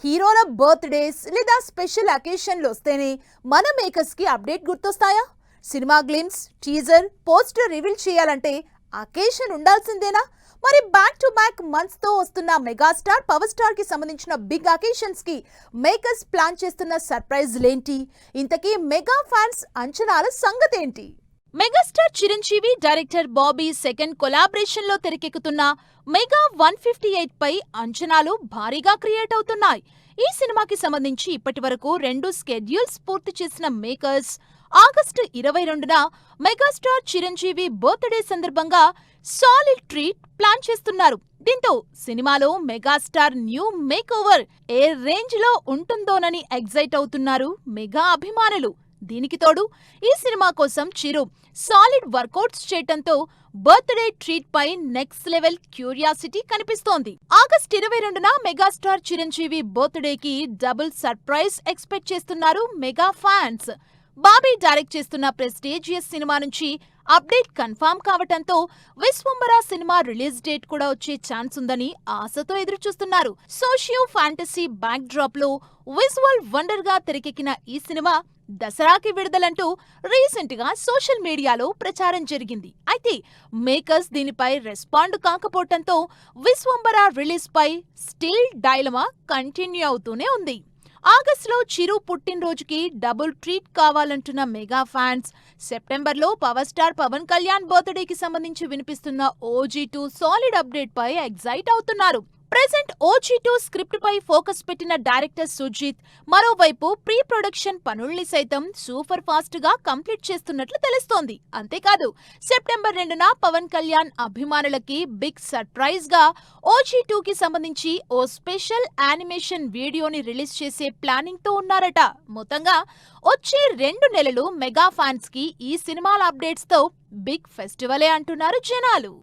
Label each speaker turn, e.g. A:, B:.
A: హీరోల బర్త్డేస్ లేదా స్పెషల్ అకేషన్లు వస్తేనే మన మేకర్స్ కి అప్డేట్ గుర్తొస్తాయా? Cinema glimpse, teaser, poster reveal చేయాలంటే అకేషన్ ఉండాల్సిందేనా? మరి బ్యాక్ టు బ్యాక్ మంత్స్ తో వస్తున్న మెగాస్టార్, పవర్ స్టార్ కి సంబంధించిన బిగ్ అకేషన్స్ కి మేకర్స్ ప్లాన్ చేస్తున్న సర్ప్రైజ్లేంటి? ఇంతకీ మెగా ఫ్యాన్స్ అంచనాల సంగతేంటి? Megastar Chiranjeevi, director Bobby second collaboration లో తెరకెక్కుతున్న మెగా 158 పై అంచనాలు భారీగా క్రియేట్ అవుతున్నాయి. ఈ సినిమాకి సంబంధించి ఇప్పటి వరకు 2 స్కెడ్యూల్స్ పూర్తి చేసిన మేకర్స్ ఆగస్టు 22న మెగాస్టార్ చిరంజీవి బర్త్డే సందర్భంగా సాలిడ్ ట్రీట్ ప్లాన్ చేస్తున్నారు. దీంతో సినిమాలో మెగాస్టార్ న్యూ మేక్ ఓవర్ ఏ రేంజ్ లో ఉంటుందోనని ఎగ్జైట్ అవుతున్నారు మెగా అభిమానులు. దీనికి తోడు ఈ సినిమా కోసం చిరు సాలిడ్ వర్కౌట్స్ చేయటంతో బర్త్డే ట్రీట్ పై నెక్స్ట్ లెవెల్ క్యూరియాసిటీ కనిపిస్తోంది. ఆగస్ట్ 22న మెగాస్టార్ చిరంజీవి బర్త్డేకి డబుల్ సర్ప్రైజ్ ఎక్స్పెక్ట్ చేస్తున్నారు మెగా ఫ్యాన్స్. బాబీ డైరెక్ట్ చేస్తున్న ప్రెస్టీజియస్ సినిమా నుంచి అప్డేట్ కన్ఫర్మ్ కావటంతో విశ్వంబర సినిమా రిలీజ్ డేట్ కూడా వచ్చే ఛాన్స్ ఉందని ఆశతో ఎదురుచూస్తున్నారు. సోషియో ఫ్యాంటసీ బ్యాక్ డ్రాప్ లో విజువల్ వండర్ గా తెరకెక్కిన ఈ సినిమా దసరాకి విడుదలంటూ రీసెంట్ గా సోషల్ మీడియాలో ప్రచారం జరిగింది. అయితే మేకర్స్ దీనిపై రెస్పాండ్ కాకపోవటంతో విశ్వంబర రిలీజ్ పై స్టిల్ డైలమా కంటిన్యూ అవుతూనే ఉంది. ఆగస్టులో చిరు పుట్టినరోజుకి డబుల్ ట్రీట్ కావాలంటున్న మెగా ఫ్యాన్స్ సెప్టెంబర్లో పవర్ స్టార్ పవన్ కళ్యాణ్ బర్త్డేకి సంబంధించి వినిపిస్తున్న OG2 సాలిడ్ అప్డేట్ పై ఎగ్జైట్ అవుతున్నారు. ప్రెజెంట్ OG2 స్క్రిప్ట్ పై ఫోకస్ పెట్టిన డైరెక్టర్ సుజిత్ మరోవైపు ప్రీ ప్రొడక్షన్ పనుల్ని సైతం సూపర్ ఫాస్ట్ గా కంప్లీట్ చేస్తున్నట్లు తెలుస్తోంది. అంతేకాదు సెప్టెంబర్ 2న పవన్ కళ్యాణ్ అభిమానులకి బిగ్ సర్ప్రైజ్ గా OG2 కి సంబంధించి ఓ స్పెషల్ యానిమేషన్ వీడియోని రిలీజ్ చేసే ప్లానింగ్ తో ఉన్నారట. మొత్తంగా వచ్చే 2 నెలలు మెగా ఫ్యాన్స్ కి ఈ సినిమాల అప్డేట్స్ తో బిగ్ ఫెస్టివలే అంటున్నారు జనాలు.